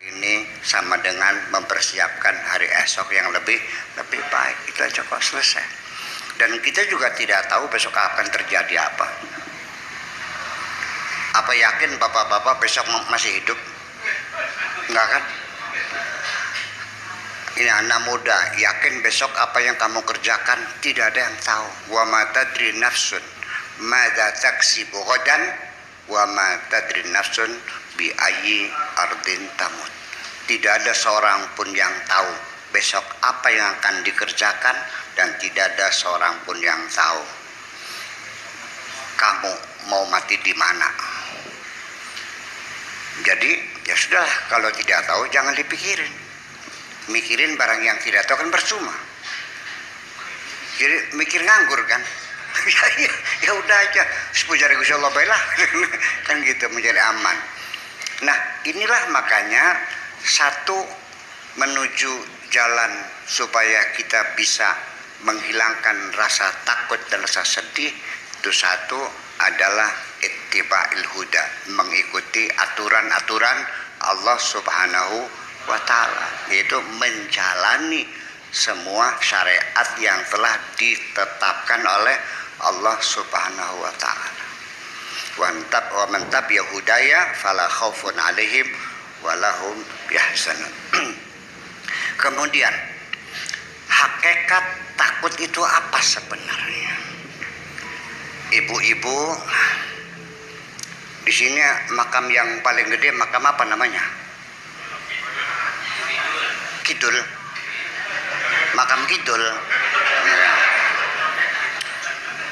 ini sama dengan mempersiapkan hari esok yang lebih baik. Itu aja kok, selesai. Dan kita juga tidak tahu besok akan terjadi apa. Apa yakin bapak-bapak besok masih hidup? Enggak kan? Ini anak muda, yakin besok apa yang kamu kerjakan? Tidak ada yang tahu. Wa ma tadri nafsun madza taksibu ghadan wa ma tadri nafsun bi ayyi ardin tamut. Tidak ada seorang pun yang tahu besok apa yang akan dikerjakan, dan tidak ada seorang pun yang tahu kamu mau mati di mana. Jadi ya sudah, kalau tidak tahu jangan dipikirin. Mikirin barang yang tidak tahu kan percuma. Jadi mikir nganggur kan. ya udah aja, sepujari Gusti Allah baiklah. Kan gitu, menjadi aman. Nah, inilah makanya satu menuju jalan supaya kita bisa menghilangkan rasa takut dan rasa sedih, itu satu adalah ittiba'il huda, mengikuti aturan-aturan Allah Subhanahu wa ta'ala, yaitu menjalani semua syariat yang telah ditetapkan oleh Allah Subhanahu wa ta'ala. Wa man tabi'a hudaya fala khaufun 'alaihim wa lahum yahzanun. Kemudian hakikat takut itu apa sebenarnya? Ibu-ibu, di sini makam yang paling gede makam apa namanya? Kidul. Makam Kidul.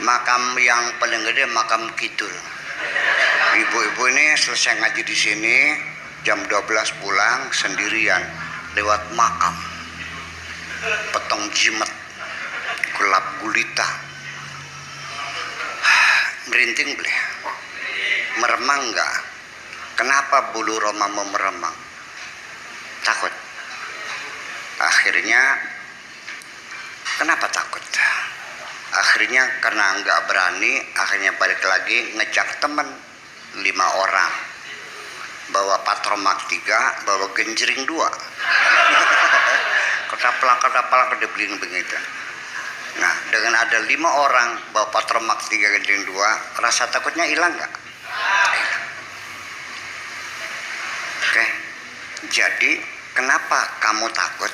Makam yang paling gede makam Kidul. Ibu-ibu ini selesai ngaji di sini jam 12 pulang sendirian lewat makam. Petong jimat, gelap gulita. Merinding boleh? Meremang enggak? Kenapa bulu Roma mau meremang? Takut. Akhirnya kenapa takut? Akhirnya karena enggak berani, akhirnya balik lagi ngejak temen 5 orang. Bawa patromak 3, bawa genjering 2. Ketaplak dibeliin begitu. Nah, dengan ada 5 orang bawa patromak 3, genjering 2, rasa takutnya hilang nggak? Oke. Jadi kenapa kamu takut?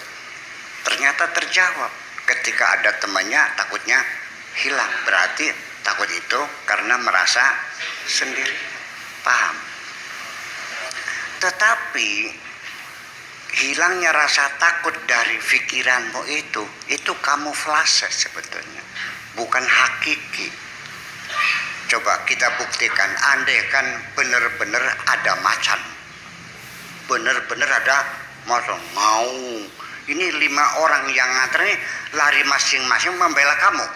Ternyata terjawab ketika ada temannya, takutnya hilang. Berarti takut itu karena merasa sendiri. Paham? Tetapi hilangnya rasa takut dari pikiranmu itu kamuflase sebetulnya, bukan hakiki. Coba kita buktikan, andai kan benar-benar ada macan, benar-benar ada macan, mau ini 5 orang yang nganter ini lari masing-masing membela kamu.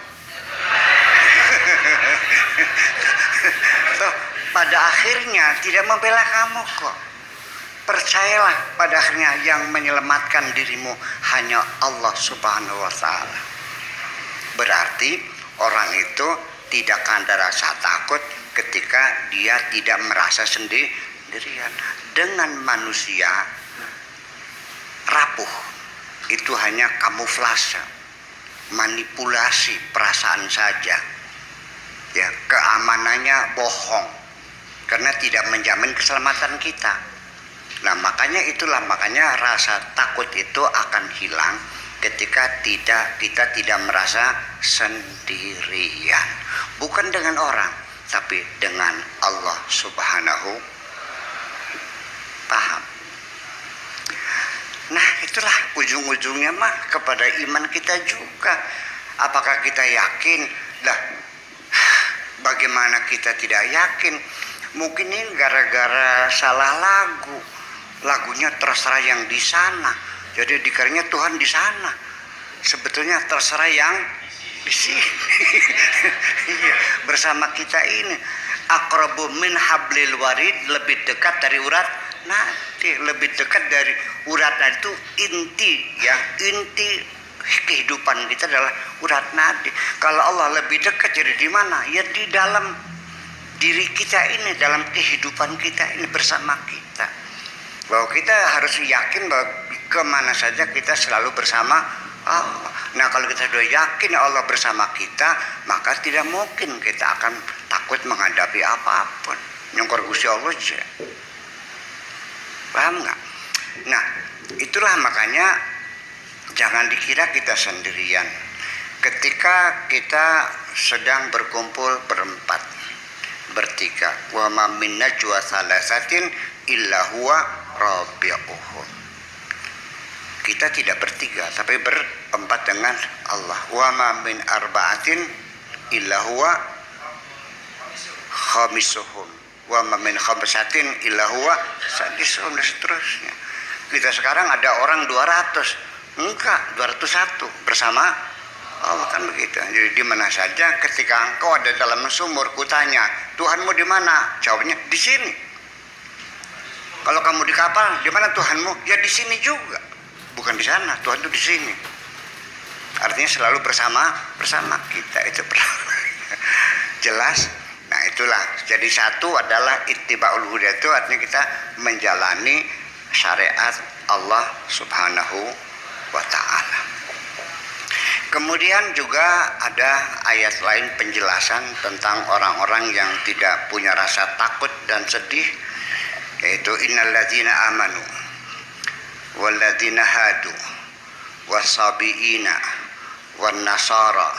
Tuh, pada akhirnya tidak membela kamu kok. Percayalah, pada akhirnya yang menyelamatkan dirimu hanya Allah Subhanahu wa ta'ala. Berarti orang itu tidak ada rasa takut ketika dia tidak merasa sendirian. Dengan manusia rapuh itu hanya kamuflase, manipulasi perasaan saja. Ya, keamanannya bohong karena tidak menjamin keselamatan kita. Nah, makanya rasa takut itu akan hilang ketika kita tidak merasa sendirian. Bukan dengan orang, tapi dengan Allah Subhanahu. Paham? Nah, itulah ujung-ujungnya mah kepada iman kita juga. Apakah kita yakin? Lah, bagaimana kita tidak yakin? Mungkin ini gara-gara salah lagu. Lagunya terserah yang di sana. Jadi dikiranya Tuhan di sana. Sebetulnya terserah yang di sini. Bersama kita ini. Aqrabu min hablil warid, lebih dekat dari urat nadi, lebih dekat dari urat nadi itu inti ya, inti kehidupan kita adalah urat nadi. Kalau Allah lebih dekat jadi di mana? Ya di dalam diri kita ini, dalam kehidupan kita ini bersama kita. Bahwa kita harus yakin bahwa kemana saja kita selalu bersama Allah. Nah kalau kita sudah yakin Allah bersama kita, maka tidak mungkin kita akan takut menghadapi apapun. Nyongkor Gusti Allah aja. Paham nggak? Nah itulah makanya jangan dikira kita sendirian. Ketika kita sedang berkumpul berempat, bertiga, wa ma min najwa salasatin illa huwa rabi'uhum. Kita tidak bertiga, tapi berempat dengan Allah. Wa ma min arba'atin illa huwa khamisuhum. Wa ma min khamsatin illa huwa sadisuhum, dan seterusnya. Kita sekarang ada orang 200, enggak 201 bersama Allah, kan begitu. Jadi di mana saja ketika engkau ada dalam sumur, kutanya, Tuhanmu di mana? Jawabnya di sini. Kalau kamu di kapal, di mana Tuhanmu? Ya di sini juga. Bukan di sana, Tuhan itu di sini. Artinya selalu bersama kita, itu jelas. Nah itulah. Jadi satu adalah ittiba'ul huda, itu artinya kita menjalani syariat Allah Subhanahu wa ta'ala. Kemudian juga ada ayat lain penjelasan tentang orang-orang yang tidak punya rasa takut dan sedih, yaitu innalladzina amanu walladzina hadu wasabiina wan nasara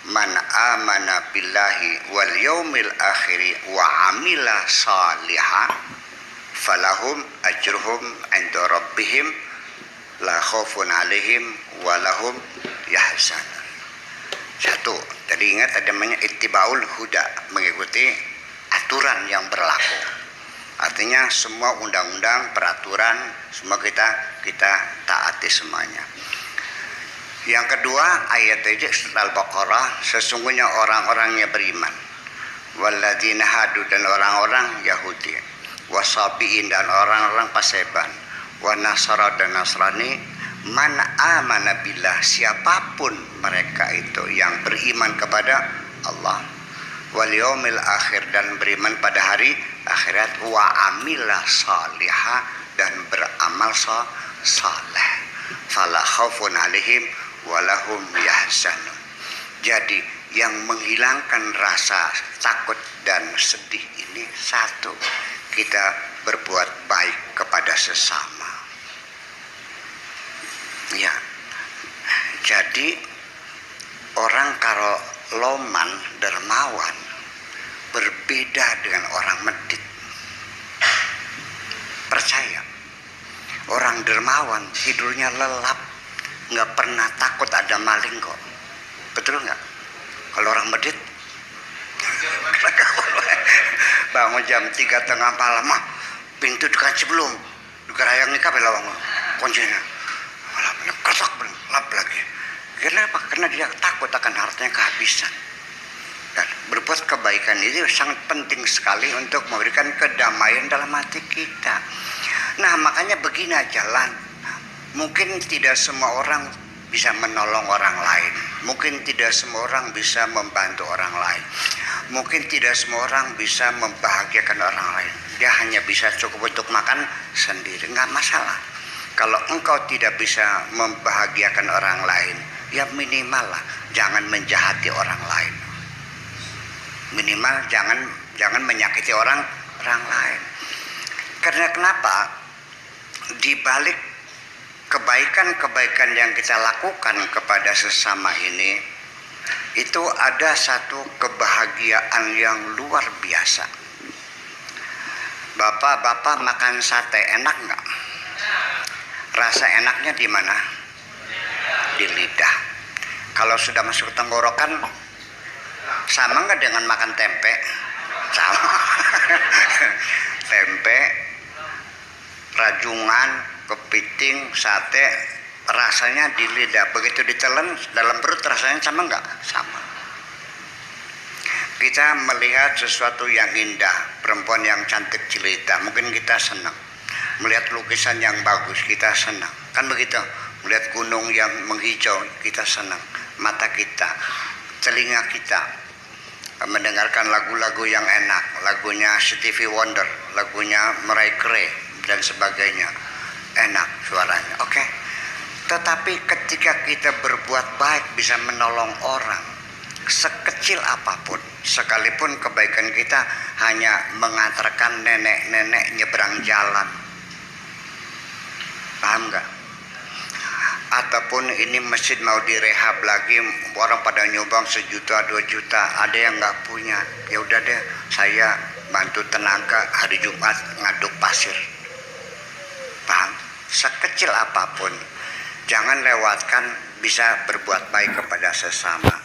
man amana billahi wal yaumil akhiri wa amila salihah falahum ajruhum 'inda rabbihim la khaufun 'alaihim wa lahum yahzan. Satu, tadi ingat ada namanya ittiba'ul huda, mengikuti aturan yang berlaku. Artinya semua undang-undang, peraturan, semua kita taati semuanya. Yang kedua, ayat itu Al-Baqarah, sesungguhnya orang-orang yang beriman, walladzina hadu, dan orang-orang Yahudi, wasabiin, dan orang-orang Paseban, wa nasara, dan Nasrani, man amana billah, siapapun mereka itu yang beriman kepada Allah, wal yaumil akhir, dan beriman pada hari akhirat, wa amila salihah, dan beramal saleh, fala khaufun alaihim walahum yahzanun. Jadi yang menghilangkan rasa takut dan sedih ini satu, kita berbuat baik kepada sesama. Ya, jadi orang kalau loman dermawan berbeda dengan orang medit. Percaya, orang dermawan tidurnya lelap, nggak pernah takut ada maling kok. Betul nggak? Kalau orang medit bangun jam 3:30 malam, pintu dikunci belum, dikerayang nikah belawang kuncinya, ketok lap lagi. Kenapa? Karena dia takut akan hartanya kehabisan. Dan berbuat kebaikan itu sangat penting sekali untuk memberikan kedamaian dalam hati kita. Nah makanya begini jalan. Mungkin tidak semua orang bisa menolong orang lain. Mungkin tidak semua orang bisa membantu orang lain. Mungkin tidak semua orang bisa membahagiakan orang lain. Dia hanya bisa cukup untuk makan sendiri. Nggak masalah. Kalau engkau tidak bisa membahagiakan orang lain, ya minimal lah jangan menjahati orang lain. Minimal jangan menyakiti orang lain. Karena kenapa? Di balik kebaikan-kebaikan yang kita lakukan kepada sesama ini, itu ada satu kebahagiaan yang luar biasa. Bapak-bapak makan sate enak nggak? Rasa enaknya di mana? Di lidah. Kalau sudah masuk tenggorokan, sama nggak dengan makan tempe? Sama. Tempe, rajungan, kepiting, sate, rasanya di lidah. Begitu ditelan dalam perut rasanya sama nggak? Sama. Kita melihat sesuatu yang indah, perempuan yang cantik jelita, mungkin kita senang. Melihat lukisan yang bagus, kita senang. Kan begitu. Melihat gunung yang menghijau, kita senang. Mata kita, telinga kita mendengarkan lagu-lagu yang enak, lagunya Stevie Wonder, lagunya Mariah Carey, dan sebagainya, enak suaranya, oke. Tetapi ketika kita berbuat baik bisa menolong orang, sekecil apapun, sekalipun kebaikan kita hanya mengantarkan nenek-nenek nyebrang jalan, paham nggak? Ataupun ini masjid mau direhab lagi, orang pada nyumbang 1 juta 2 juta, ada yang nggak punya, ya udah deh saya bantu tenaga hari Jumat ngaduk pasir, paham? Sekecil apapun, jangan lewatkan bisa berbuat baik kepada sesama.